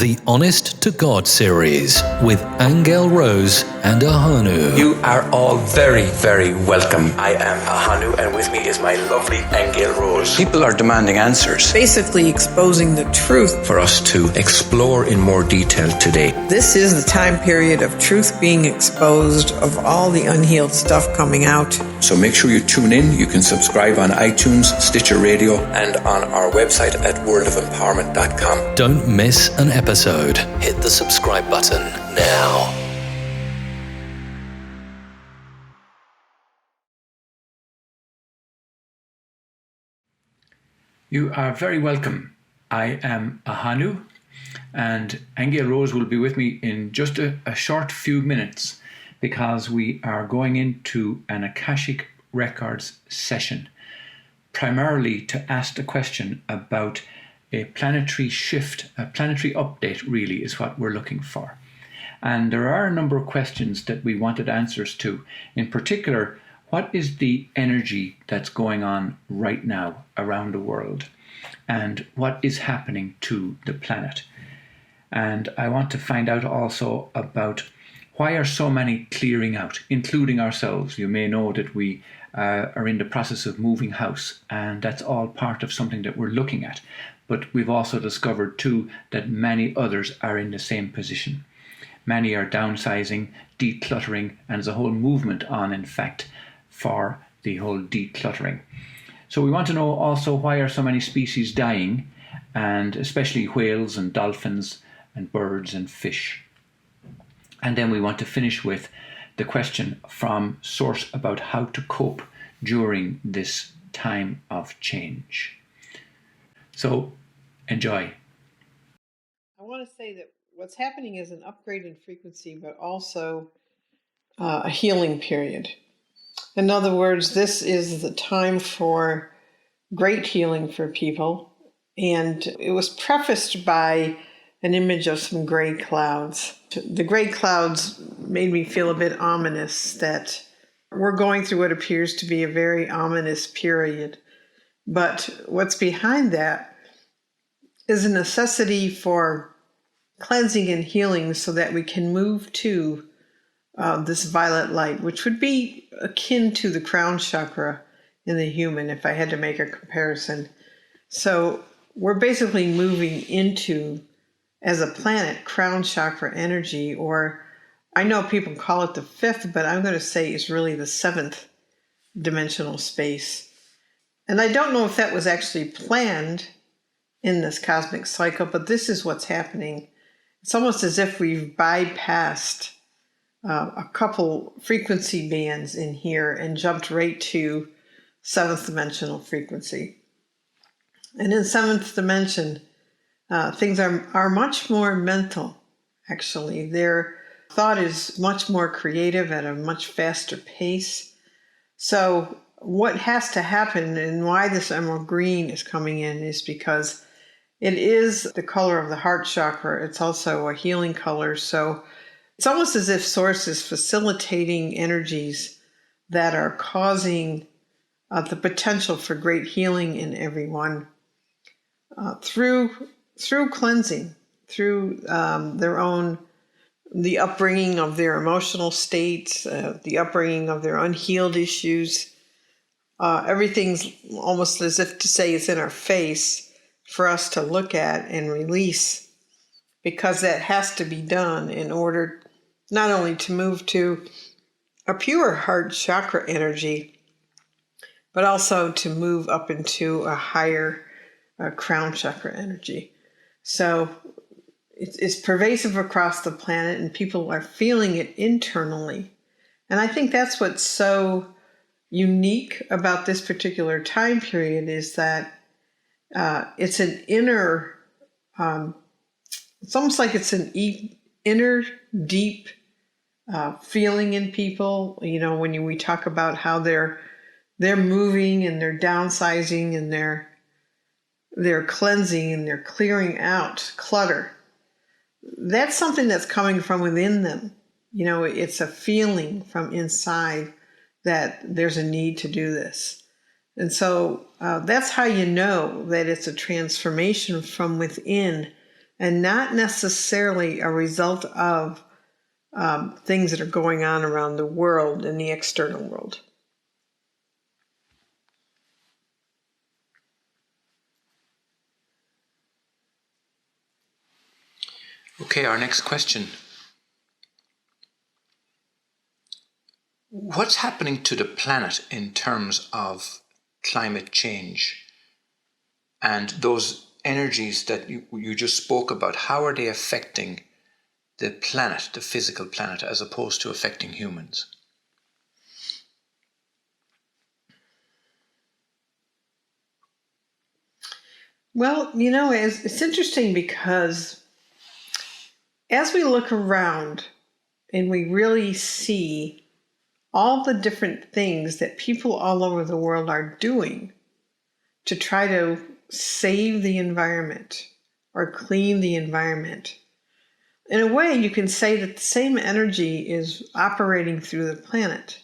the Honest to God series with Aingeal Rose and Ahonu. You are all very, very welcome. I am Ahonu, and with me is my lovely Aingeal Rose. People are demanding answers. Basically exposing the truth For us to explore in more detail today. This is the time period of truth being exposed, of all the unhealed stuff coming out. So make sure you tune in. You can subscribe on iTunes, Stitcher Radio, and on our website at worldofempowerment.com. Don't miss an episode. Hit the subscribe button now. You are very welcome. I am Ahonu, and Aingeal Rose will be with me in just a short few minutes because we are going into an Akashic Records session, primarily to ask the question about a planetary shift, a planetary update really is what we're looking for. And there are a number of questions that we wanted answers to. In particular, what is the energy that's going on right now around the world? And what is happening to the planet? And I want to find out also about why are so many clearing out, including ourselves. You may know that we are in the process of moving house, and that's all part of something that we're looking at. But we've also discovered too that many others are in the same position. Many are downsizing, decluttering, and there's a whole movement on, in fact, for the whole decluttering. So we want to know also why are so many species dying, and especially whales and dolphins and birds and fish. And then we want to finish with the question from Source about how to cope during this time of change. So enjoy. I want to say that what's happening is an upgrade in frequency, but also a healing period. In other words, this is the time for great healing for people. And it was prefaced by an image of some gray clouds. The gray clouds made me feel a bit ominous that we're going through what appears to be a very ominous period. But what's behind that is a necessity for cleansing and healing so that we can move to this violet light, which would be akin to the crown chakra in the human, if I had to make a comparison. So we're basically moving into, as a planet, crown chakra energy, or I know people call it the fifth, but I'm going to say it's really the seventh dimensional space. And I don't know if that was actually planned in this cosmic cycle, but this is what's happening. It's almost as if we've bypassed a couple frequency bands in here and jumped right to seventh dimensional frequency. And in seventh dimension, things are much more mental, actually. Their thought is much more creative at a much faster pace. So what has to happen and why this emerald green is coming in is because it is the color of the heart chakra. It's also a healing color. So it's almost as if Source is facilitating energies that are causing the potential for great healing in everyone through cleansing, through the upbringing of their emotional states, the upbringing of their unhealed issues. Everything's almost as if to say it's in our face for us to look at and release, because that has to be done in order not only to move to a pure heart chakra energy, but also to move up into a higher crown chakra energy. So it's pervasive across the planet, and people are feeling it internally. And I think that's what's so unique about this particular time period is that it's an inner, it's almost like it's an inner deep feeling in people. You know, when we talk about how they're moving and they're downsizing and they're cleansing and they're clearing out clutter. That's something that's coming from within them. You know, it's a feeling from inside that there's a need to do this. And so that's how you know that it's a transformation from within and not necessarily a result of things that are going on around the world in the external world. Okay, our next question. What's happening to the planet in terms of climate change and those energies that you just spoke about? How are they affecting the planet, the physical planet, as opposed to affecting humans? Well, it's interesting because as we look around and we really see all the different things that people all over the world are doing to try to save the environment or clean the environment. In a way, you can say that the same energy is operating through the planet.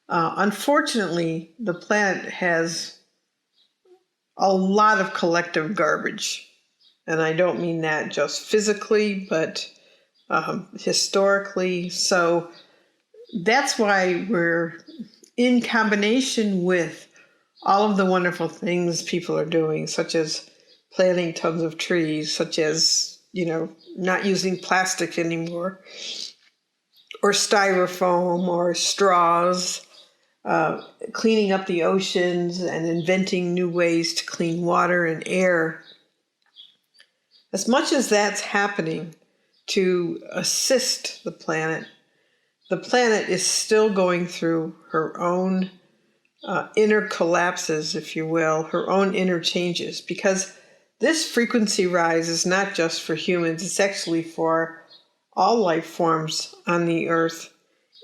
Unfortunately, the planet has a lot of collective garbage. And I don't mean that just physically, but historically. So that's why we're in combination with all of the wonderful things people are doing, such as planting tons of trees, such as, not using plastic anymore, or styrofoam or straws, cleaning up the oceans and inventing new ways to clean water and air. As much as that's happening to assist the planet is still going through her own inner collapses, if you will, her own inner changes, because this frequency rise is not just for humans, it's actually for all life forms on the earth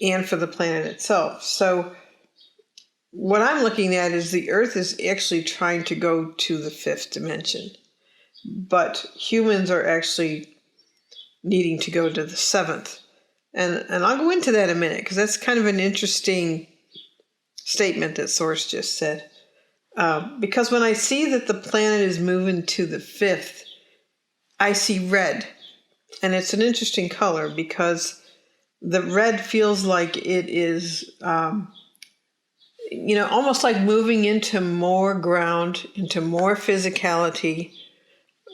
and for the planet itself. So what I'm looking at is the earth is actually trying to go to the fifth dimension, but humans are actually needing to go to the seventh. And I'll go into that in a minute, because that's kind of an interesting statement that Source just said. Because when I see that the planet is moving to the fifth, I see red. And it's an interesting color because the red feels like it is, almost like moving into more ground, into more physicality,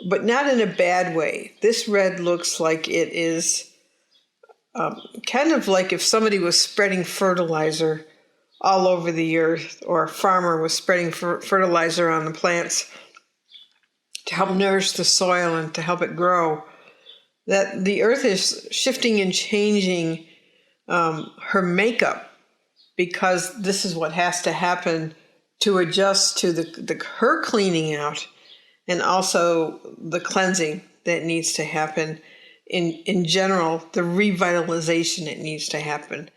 but not in a bad way. This red looks like it is kind of like if somebody was spreading fertilizer all over the earth, or a farmer was spreading fertilizer on the plants to help nourish the soil and to help it grow. That the earth is shifting and changing her makeup, because this is what has to happen to adjust to her cleaning out, and also the cleansing that needs to happen. In general, the revitalization that needs to happen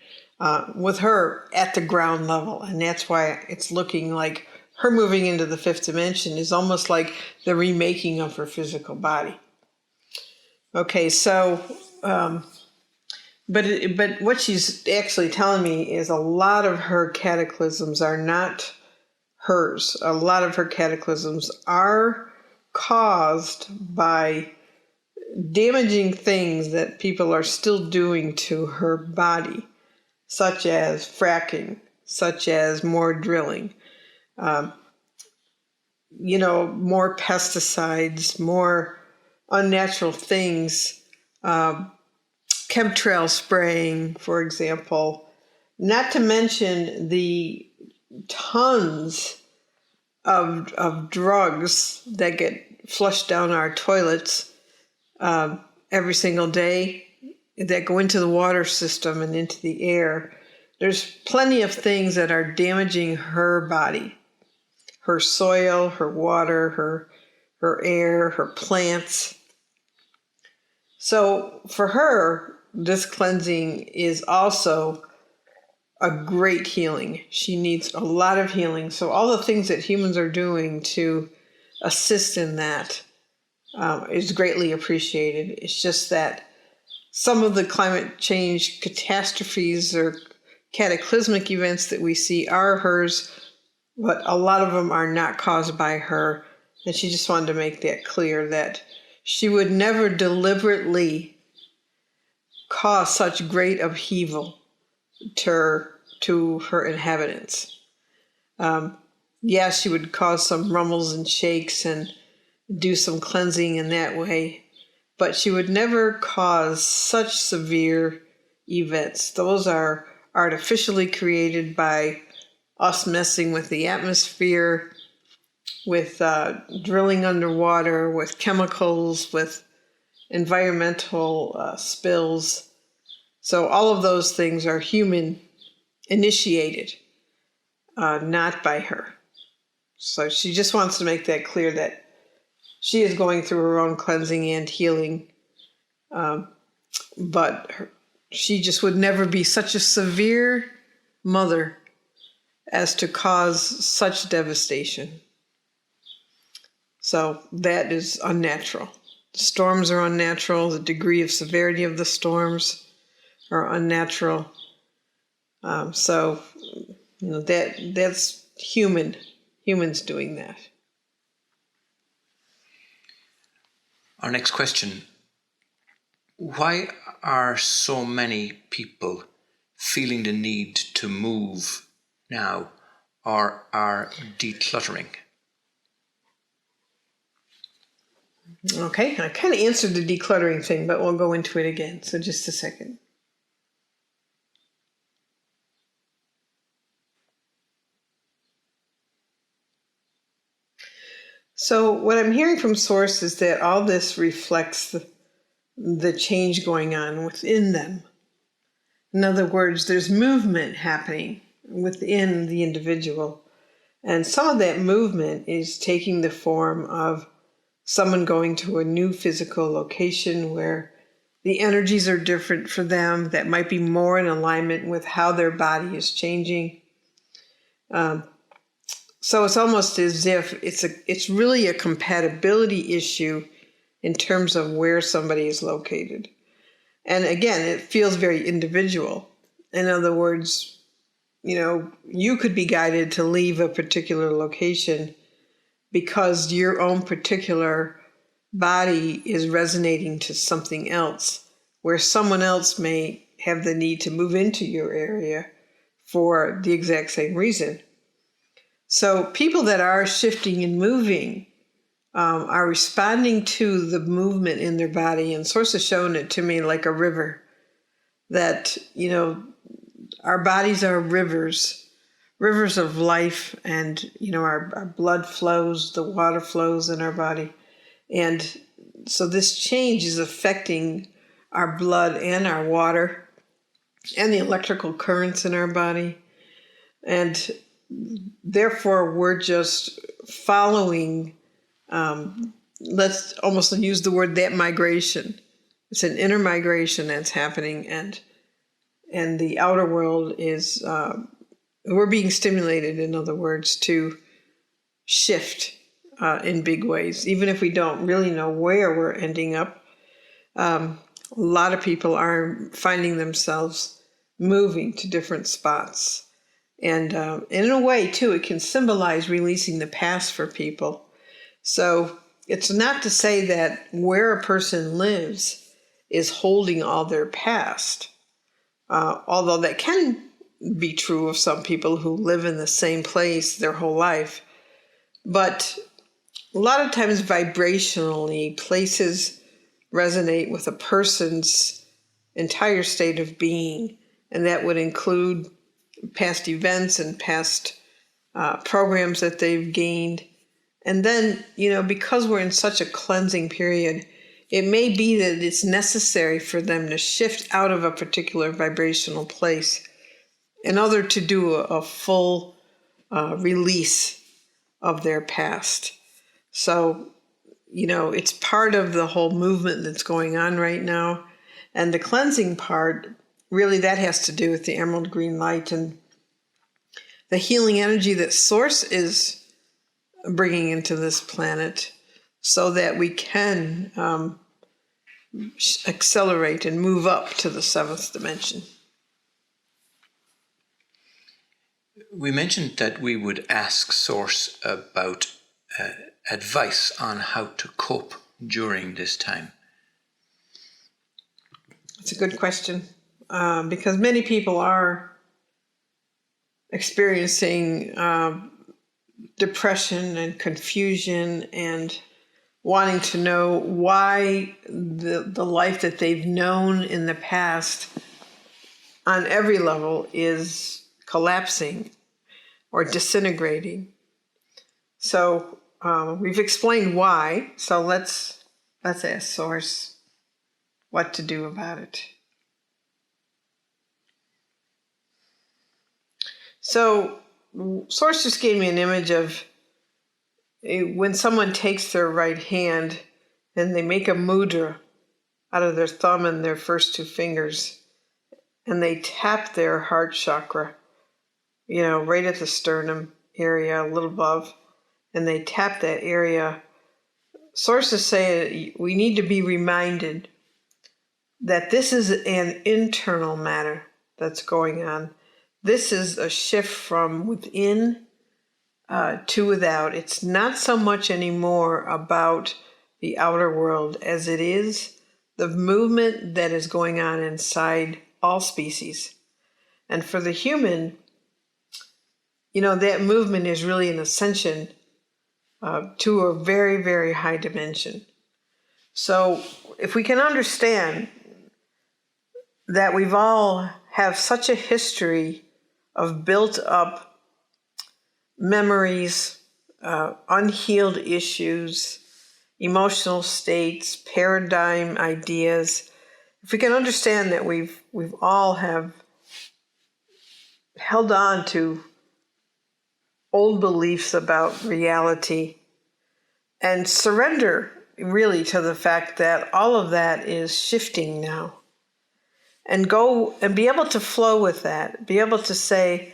with her at the ground level. And that's why it's looking like her moving into the fifth dimension is almost like the remaking of her physical body. Okay, so, but what she's actually telling me is a lot of her cataclysms are not hers. A lot of her cataclysms are caused by damaging things that people are still doing to her body, such as fracking, such as more drilling, more pesticides, more unnatural things, chemtrail spraying, for example, not to mention the tons of drugs that get flushed down our toilets every single day, that go into the water system and into the air. There's plenty of things that are damaging her body, her soil, her water, her air, her plants. So for her, this cleansing is also a great healing. She needs a lot of healing. So all the things that humans are doing to assist in that is greatly appreciated. It's just that some of the climate change catastrophes or cataclysmic events that we see are hers, but a lot of them are not caused by her. And she just wanted to make that clear, that she would never deliberately cause such great upheaval to her inhabitants. Yes, she would cause some rumbles and shakes and do some cleansing in that way, but she would never cause such severe events. Those are artificially created by us messing with the atmosphere, with drilling underwater, with chemicals, with environmental spills. So all of those things are human initiated, not by her. So she just wants to make that clear that she is going through her own cleansing and healing, but she just would never be such a severe mother as to cause such devastation. So that is unnatural. The storms are unnatural. The degree of severity of the storms are unnatural. So that's humans doing that. Our next question: why are so many people feeling the need to move now, or are decluttering? Okay, I kind of answered the decluttering thing, but we'll go into it again. So just a second. So what I'm hearing from Source is that all this reflects the change going on within them. In other words, there's movement happening within the individual. And some of that movement is taking the form of someone going to a new physical location where the energies are different for them, that might be more in alignment with how their body is changing. So it's almost as if it's really a compatibility issue in terms of where somebody is located. And again, it feels very individual. In other words, you could be guided to leave a particular location because your own particular body is resonating to something else, where someone else may have the need to move into your area for the exact same reason. So people that are shifting and moving are responding to the movement in their body, and Source has shown it to me like a river, that, our bodies are rivers of life, and, our blood flows, the water flows in our body. And so this change is affecting our blood and our water and the electrical currents in our body. And therefore, we're just following, let's almost use the word, that migration. It's an inner migration that's happening, and the outer world is, we're being stimulated, in other words, to shift in big ways. Even if we don't really know where we're ending up, a lot of people are finding themselves moving to different spots. And in a way, too, it can symbolize releasing the past for people. So it's not to say that where a person lives is holding all their past, although that can be true of some people who live in the same place their whole life. But a lot of times vibrationally, places resonate with a person's entire state of being, and that would include past events and past programs that they've gained. And then, because we're in such a cleansing period, it may be that it's necessary for them to shift out of a particular vibrational place in order to do a full release of their past. So, it's part of the whole movement that's going on right now. And the cleansing part, really, that has to do with the emerald green light and the healing energy that Source is bringing into this planet, so that we can accelerate and move up to the seventh dimension. We mentioned that we would ask Source about advice on how to cope during this time? It's a good question, because many people are experiencing depression and confusion and wanting to know why the life that they've known in the past on every level is collapsing or disintegrating. So we've explained why. So let's ask Source what to do about it. So Source just gave me an image of when someone takes their right hand and they make a mudra out of their thumb and their first two fingers, and they tap their heart chakra, right at the sternum area, a little above, and they tap that area. Sources say we need to be reminded that this is an internal matter that's going on. This is a shift from within to without. It's not so much anymore about the outer world as it is the movement that is going on inside all species. And for the human, that movement is really an ascension to a very, very high dimension. So if we can understand that we've all have such a history of built up memories, unhealed issues, emotional states, paradigm ideas, if we can understand that we've all have held on to old beliefs about reality and surrender really to the fact that all of that is shifting now, and go and be able to flow with that, be able to say,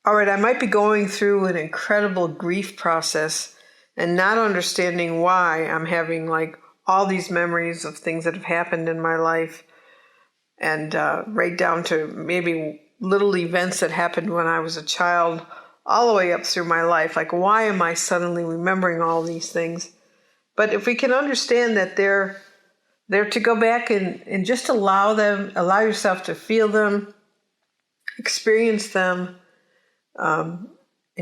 all right, I might be going through an incredible grief process and not understanding why I'm having all these memories of things that have happened in my life, and right down to maybe little events that happened when I was a child, all the way up through my life. Why am I suddenly remembering all these things? But if we can understand that they're to go back and just allow yourself to feel them, experience them, and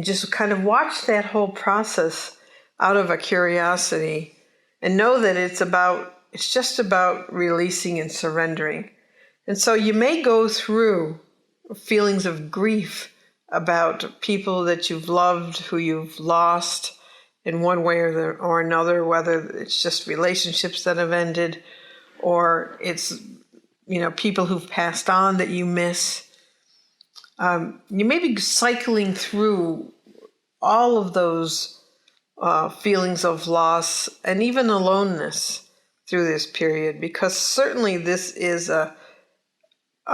just kind of watch that whole process out of a curiosity, and know that it's just about releasing and surrendering. And so you may go through feelings of grief about people that you've loved, who you've lost in one way or another, whether it's just relationships that have ended, or it's people who've passed on that you miss. You may be cycling through all of those feelings of loss and even aloneness through this period, because certainly this is a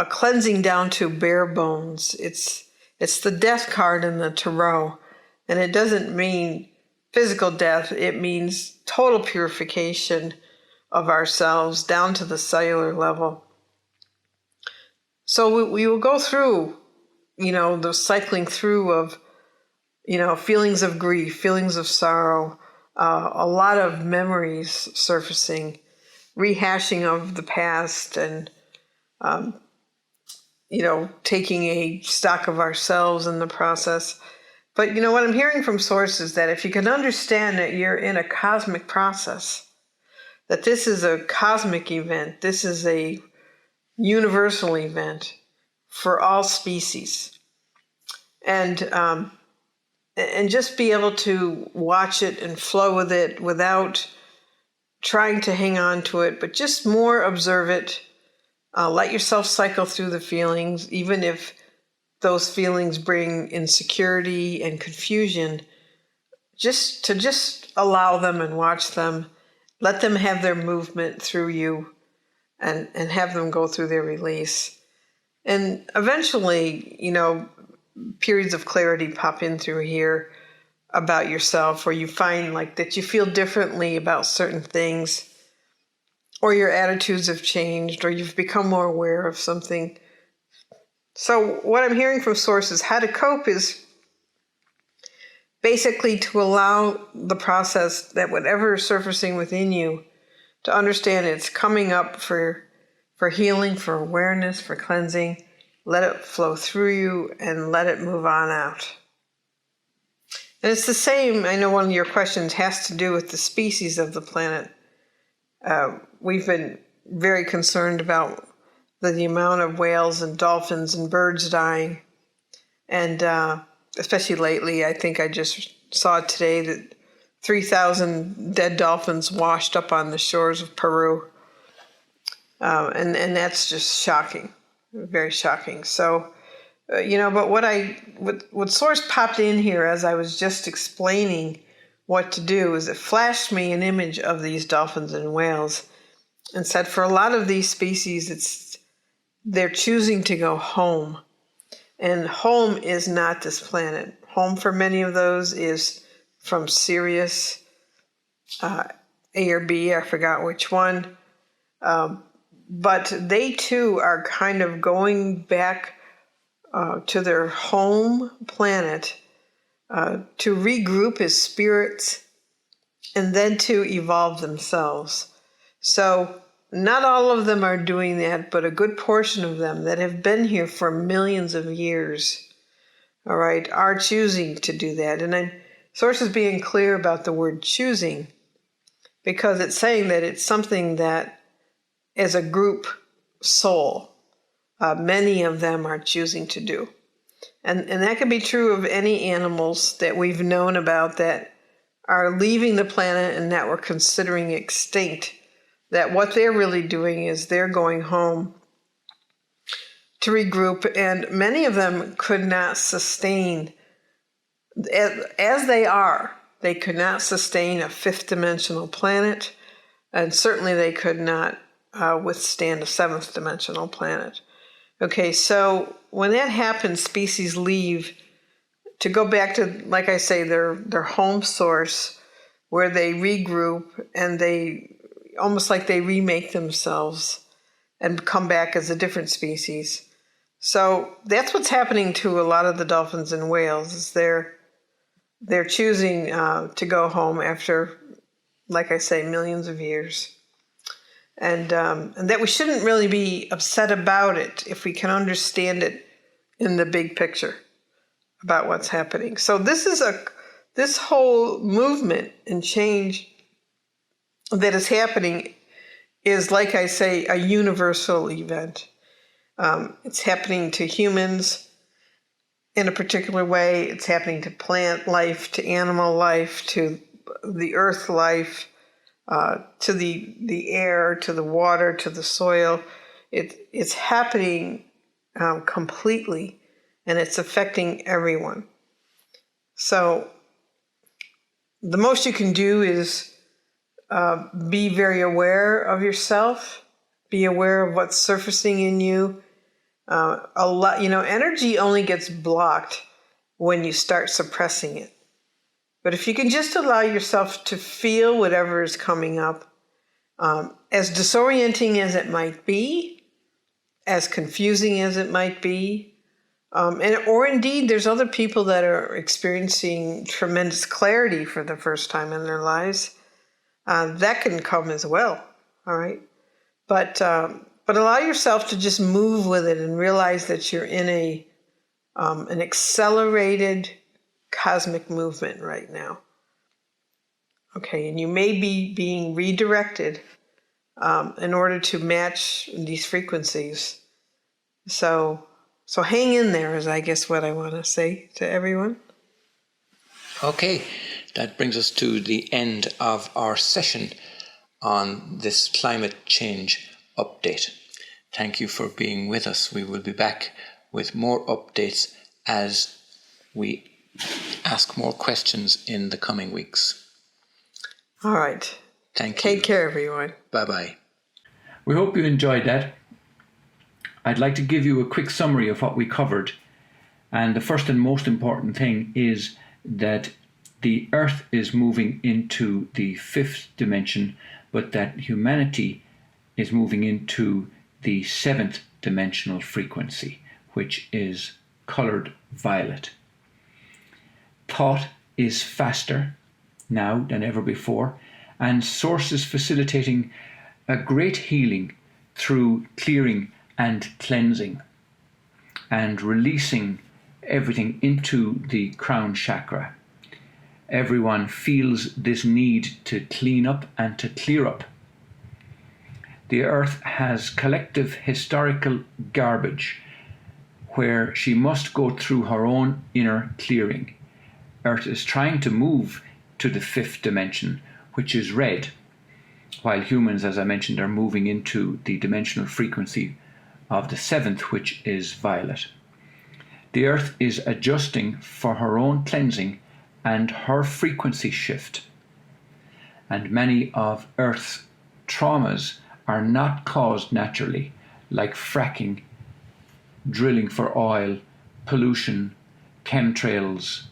cleansing down to bare bones. It's the death card in the tarot, and it doesn't mean physical death. It means total purification of ourselves down to the cellular level. So we will go through, the cycling through of, feelings of grief, feelings of sorrow, a lot of memories surfacing, rehashing of the past, and taking a stock of ourselves in the process. But what I'm hearing from Source is that if you can understand that you're in a cosmic process, that this is a cosmic event, this is a universal event for all species, and just be able to watch it and flow with it without trying to hang on to it, but just more observe it. Let yourself cycle through the feelings, even if those feelings bring insecurity and confusion. Just allow them and watch them. Let them have their movement through you, and have them go through their release. And eventually, periods of clarity pop in through here about yourself, or you find that you feel differently about certain things, or your attitudes have changed, or you've become more aware of something. So what I'm hearing from Source is how to cope is basically to allow the process that whatever is surfacing within you to understand it's coming up for healing, for awareness, for cleansing. Let it flow through you and let it move on out. And it's the same, I know one of your questions has to do with the species of the planet. We've been very concerned about the amount of whales and dolphins and birds dying. And especially lately, I think I just saw today that 3,000 dead dolphins washed up on the shores of Peru. And that's just shocking, very shocking. So, but what Source popped in here as I was just explaining what to do is it flashed me an image of these dolphins and whales and said for a lot of these species, they're choosing to go home. And home is not this planet. Home for many of those is from Sirius, A or B, I forgot which one. But they too are kind of going back to their home planet to regroup as spirits and then to evolve themselves. So not all of them are doing that, but a good portion of them that have been here for millions of years, all right, are choosing to do that. And then Source is being clear about the word choosing because it's saying that it's something that as a group soul, many of them are choosing to do. And that can be true of any animals that we've known about that are leaving the planet and that we're considering extinct, that what they're really doing is they're going home to regroup, and many of them could not sustain, as they are, they could not sustain a fifth dimensional planet, and certainly they could not withstand a seventh dimensional planet. Okay, so when that happens, species leave to go back to, like I say, their home source, where they regroup and they almost like they remake themselves and come back as a different species. So that's what's happening to a lot of the dolphins and whales, is they're choosing to go home after, like I say, millions of years. And that we shouldn't really be upset about it if we can understand it in the big picture about what's happening. So this whole movement and change that is happening is, like I say, a universal event. It's happening to humans in a particular way. It's happening to plant life, to animal life, to the earth life, to the air, to the water, to the soil. It's happening completely, and it's affecting everyone. So the most you can do is be very aware of yourself, be aware of what's surfacing in you. Energy only gets blocked when you start suppressing it. But if you can just allow yourself to feel whatever is coming up, as disorienting as it might be, as confusing as it might be, or indeed there's other people that are experiencing tremendous clarity for the first time in their lives, that can come as well, all right? But allow yourself to just move with it and realize that you're in an accelerated cosmic movement right now. Okay, and you may be being redirected in order to match these frequencies. So hang in there is, I guess, what I want to say to everyone. Okay, that brings us to the end of our session on this climate change update. Thank you for being with us. We will be back with more updates as we ask more questions in the coming weeks. All right. Thank you. Take care, everyone. Bye-bye. We hope you enjoyed that. I'd like to give you a quick summary of what we covered. And the first and most important thing is that the Earth is moving into the fifth dimension, but that humanity is moving into the seventh dimensional frequency, which is colored violet. Thought is faster now than ever before, and sources facilitating a great healing through clearing and cleansing and releasing everything into the crown chakra. Everyone feels this need to clean up and to clear up. The earth has collective historical garbage where she must go through her own inner clearing. Earth is trying to move to the 5th dimension, which is red, while humans, as I mentioned, are moving into the dimensional frequency of the 7th, which is violet. The earth is adjusting for her own cleansing and her frequency shift. And many of Earth's traumas are not caused naturally, like fracking, drilling for oil, pollution, chemtrails,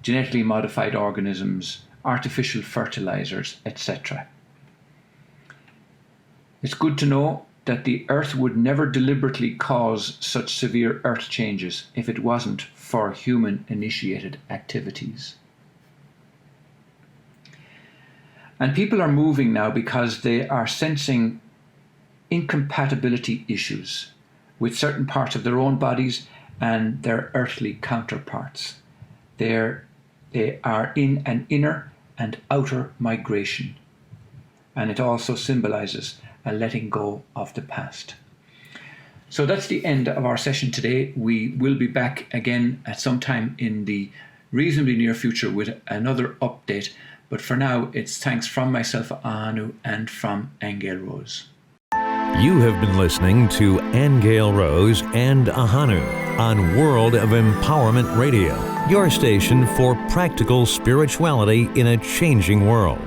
genetically modified organisms, artificial fertilizers, etc. It's good to know that the earth would never deliberately cause such severe earth changes if it wasn't for human-initiated activities. And people are moving now because they are sensing incompatibility issues with certain parts of their own bodies and their earthly counterparts. They are in an inner and outer migration, and it also symbolizes a letting go of the past. So that's the end of our session today. We will be back again at some time in the reasonably near future with another update. But for now, it's thanks from myself, Ahonu, and from Aingeal Rose. You have been listening to Aingeal Rose and Ahonu on World of Empowerment Radio, your station for practical spirituality in a changing world.